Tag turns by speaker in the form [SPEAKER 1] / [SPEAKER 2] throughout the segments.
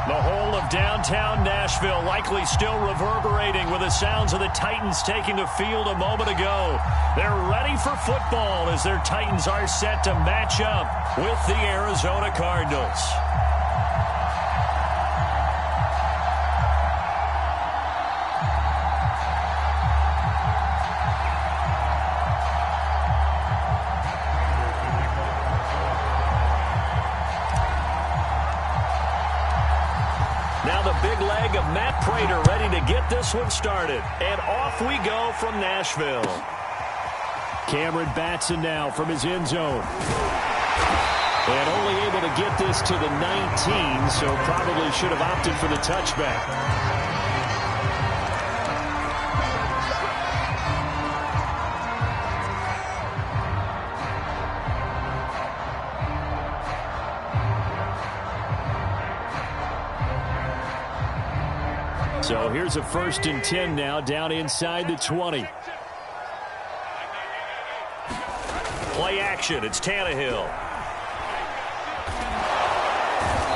[SPEAKER 1] The whole of downtown Nashville likely still reverberating with the sounds of the Titans taking the field a moment ago. They're ready for football as their Titans are set to match up with the Arizona Cardinals. Now the big leg of Matt Prater ready to get this one started. And off we go from Nashville. Cameron Batson now from his end zone. And only able to get this to the 19, so probably should have opted for the touchback. So here's a 1st and 10 now, down inside the 20. Play action, it's Tannehill.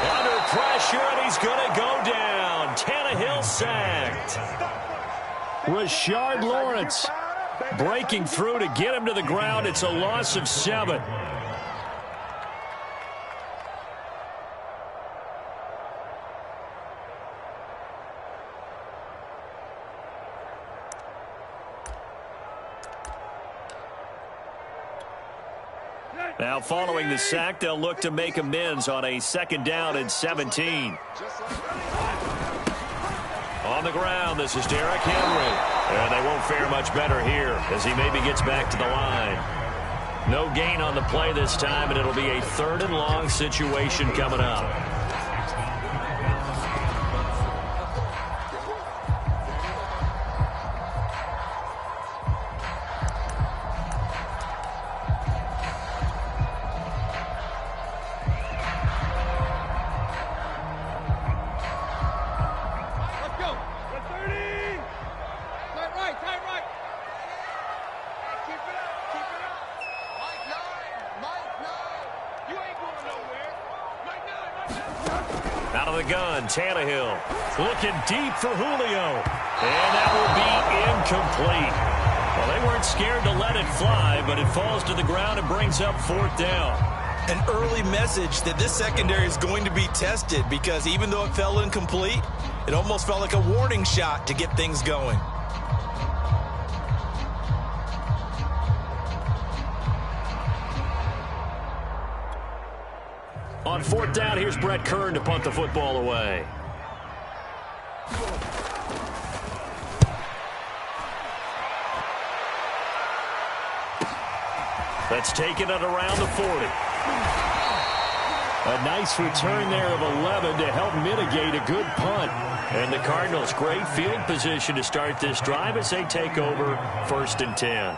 [SPEAKER 1] Under pressure, and he's going to go down. Tannehill sacked. Rashard Lawrence breaking through to get him to the ground. It's a loss of 7. Now following the sack, they'll look to make amends on a 2nd down and 17. On the ground, this is Derrick Henry. And they won't fare much better here as he maybe gets back to the line. No gain on the play this time, and it'll be a 3rd and long situation coming up. Out of the gun, Tannehill looking deep for Julio. And that will be incomplete. Well, they weren't scared to let it fly, but it falls to the ground and brings up 4th down.
[SPEAKER 2] An early message that this secondary is going to be tested because even though it fell incomplete, it almost felt like a warning shot to get things going.
[SPEAKER 1] On 4th down, here's Brett Kern to punt the football away. That's taken it around the 40. A nice return there of 11 to help mitigate a good punt. And the Cardinals, great field position to start this drive as they take over 1st and 10.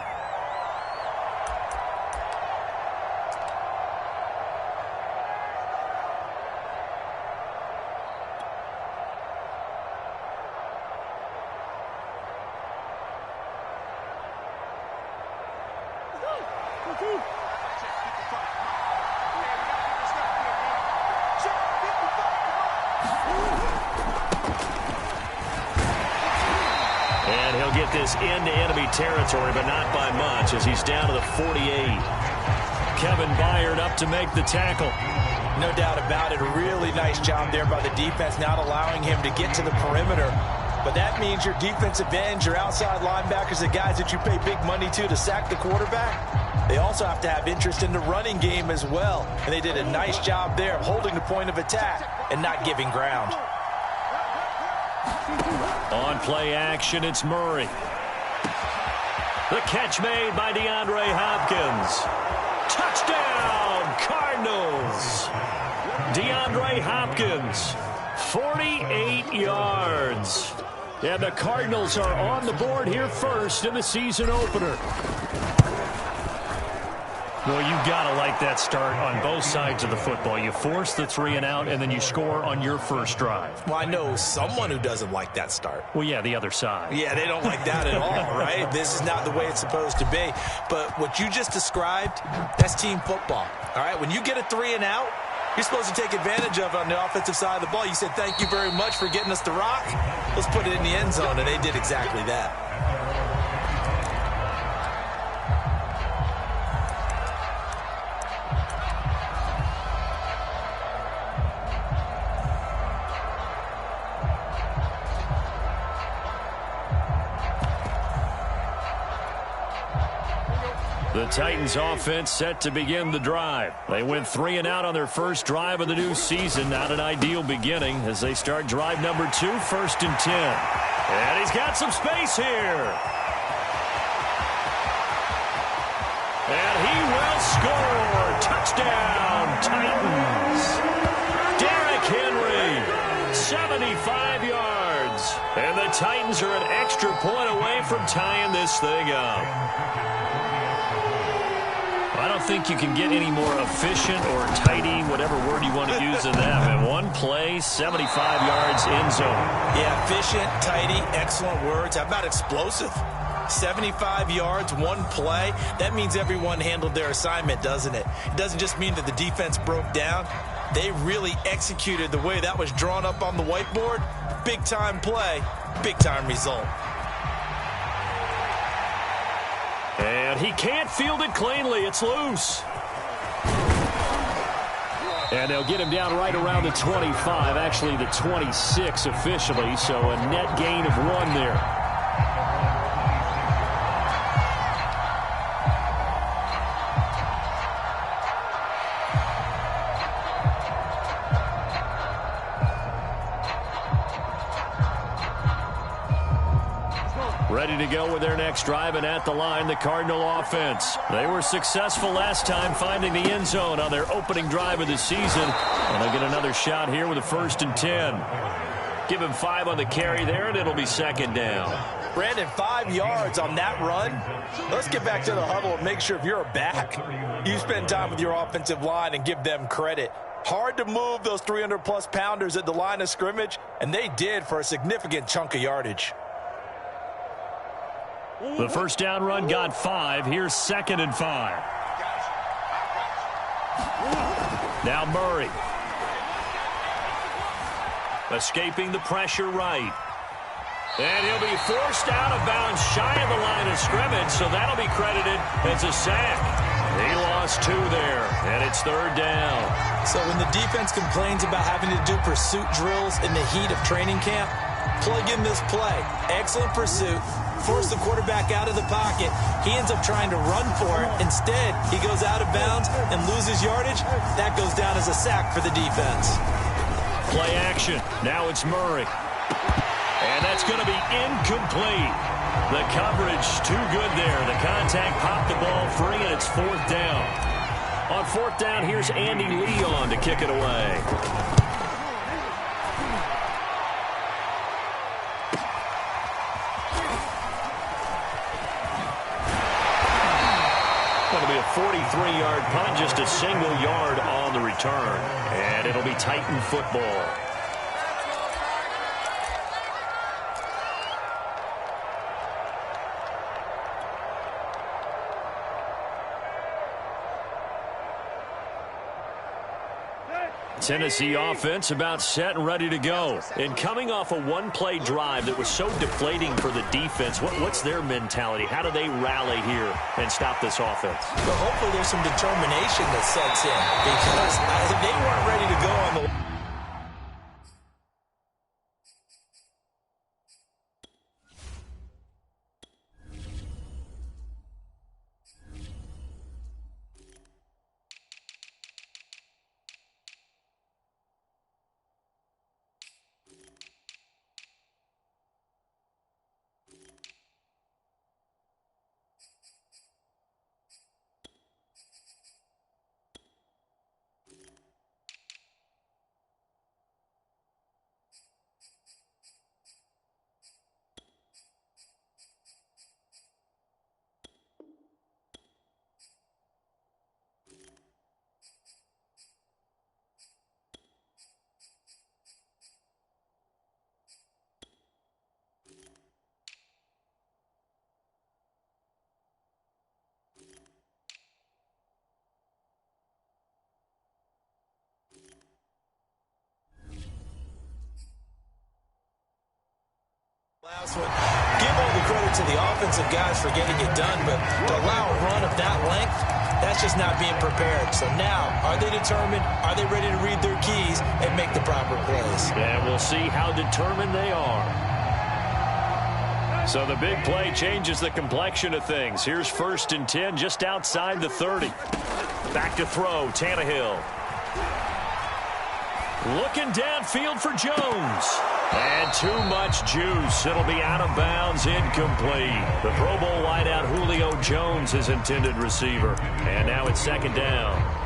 [SPEAKER 1] And he'll get this into enemy territory, but not by much as he's down to the 48. Kevin Byard up to make the tackle.
[SPEAKER 2] No doubt about it. A really nice job there by the defense, not allowing him to get to the perimeter. But that means your defensive ends, your outside linebackers, the guys that you pay big money to sack the quarterback, they also have to have interest in the running game as well. And they did a nice job there of holding the point of attack and not giving ground.
[SPEAKER 1] On play action, it's Murray. The catch made by DeAndre Hopkins. Touchdown, Cardinals. DeAndre Hopkins, 48 yards. And the Cardinals are on the board here first in the season opener. Well, you've got to like that start on both sides of the football. You force the 3 and out, and then you score on your first drive.
[SPEAKER 2] Well, I know someone who doesn't like that start.
[SPEAKER 1] Well, yeah, the other side.
[SPEAKER 2] Yeah, they don't like that at all, right? This is not the way it's supposed to be. But what you just described, that's team football. All right, when you get a 3 and out, you're supposed to take advantage of on the offensive side of the ball. You said, thank you very much for getting us the rock. Let's put it in the end zone, and they did exactly that.
[SPEAKER 1] The Titans offense set to begin the drive. They went 3 and out on their first drive of the new season. Not an ideal beginning as they start drive number 2, 1st and 10. And he's got some space here. And he will score. Touchdown, Titans. Derrick Henry, 75 yards. And the Titans are an extra point away from tying this thing up. I don't think you can get any more efficient or tidy, whatever word you want to use than that. And one play, 75 yards end zone.
[SPEAKER 2] Yeah, efficient, tidy, excellent words. How about explosive? 75 yards, one play. That means everyone handled their assignment, doesn't it? It doesn't just mean that the defense broke down. They really executed the way that was drawn up on the whiteboard. Big-time play, big-time result.
[SPEAKER 1] And he can't field it cleanly. It's loose. And they'll get him down right around the 25, actually the 26 officially, so a net gain of 1 there. Ready to go with their next drive, and at the line, the Cardinal offense. They were successful last time finding the end zone on their opening drive of the season. And they'll get another shot here with a 1st and 10. Give him 5 on the carry there, and it'll be 2nd down.
[SPEAKER 2] Brandon, 5 yards on that run. Let's get back to the huddle and make sure if you're a back, you spend time with your offensive line and give them credit. Hard to move those 300-plus pounders at the line of scrimmage, and they did for a significant chunk of yardage.
[SPEAKER 1] The first down run got 5. Here's 2nd and 5. Now Murray. Escaping the pressure right. And he'll be forced out of bounds shy of the line of scrimmage, so that'll be credited as a sack. He lost 2 there, and it's 3rd down.
[SPEAKER 2] So when the defense complains about having to do pursuit drills in the heat of training camp, plug in this play. Excellent pursuit. Force the quarterback out of the pocket. He ends up trying to run for it. Instead, he goes out of bounds and loses yardage. That goes down as a sack for the defense.
[SPEAKER 1] Play action. Now it's Murray. And that's going to be incomplete. The coverage too good there. The contact popped the ball free, and it's 4th down. On 4th down, here's Andy Leon to kick it away. Going to be a 43-yard punt, just a single yard on the return. And it'll be Titan football. Tennessee offense about set and ready to go. And coming off a one-play drive that was so deflating for the defense, what's their mentality? How do they rally here and stop this offense?
[SPEAKER 2] Well, hopefully there's some determination that sets in because they weren't ready to go on the... this one. Give all the credit to the offensive guys for getting it done, but to allow a run of that length, that's just not being prepared. So now, are they determined? Are they ready to read their keys and make the proper plays?
[SPEAKER 1] And we'll see how determined they are. So the big play changes the complexion of things. Here's 1st and 10 just outside the 30. Back to throw, Tannehill. Looking downfield for Jones. And too much juice. It'll be out of bounds, incomplete. The Pro Bowl wideout Julio Jones, his intended receiver. And now it's 2nd down.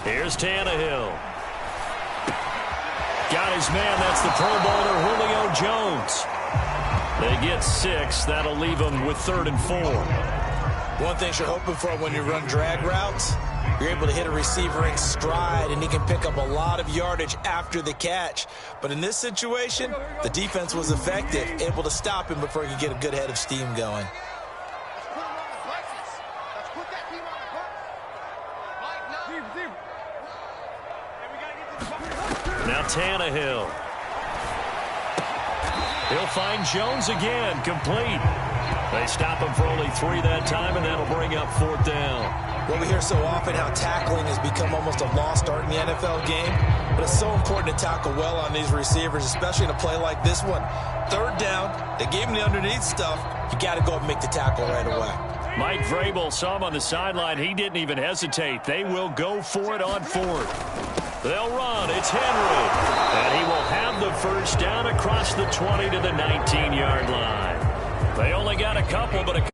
[SPEAKER 1] Here's Tannehill. Got his man. That's the Pro Bowler, Julio Jones. They get 6. That'll leave them with 3rd and 4.
[SPEAKER 2] One thing you're hoping for when you run drag routes, you're able to hit a receiver in stride, and he can pick up a lot of yardage after the catch. But in this situation, the defense was effective, able to stop him before he could get a good head of steam going.
[SPEAKER 1] Now Tannehill. He'll find Jones again, complete. They stop him for only 3 that time, and that'll bring up 4th down.
[SPEAKER 2] Well, we hear so often how tackling has become almost a lost art in the NFL game, but it's so important to tackle well on these receivers, especially in a play like this one. 3rd down, they gave him the underneath stuff. You got to go and make the tackle right away.
[SPEAKER 1] Mike Vrabel saw him on the sideline. He didn't even hesitate. They will go for it on 4th. They'll run. It's Henry. And he will have the 1st down across the 20 to the 19-yard line. They only got a couple, but a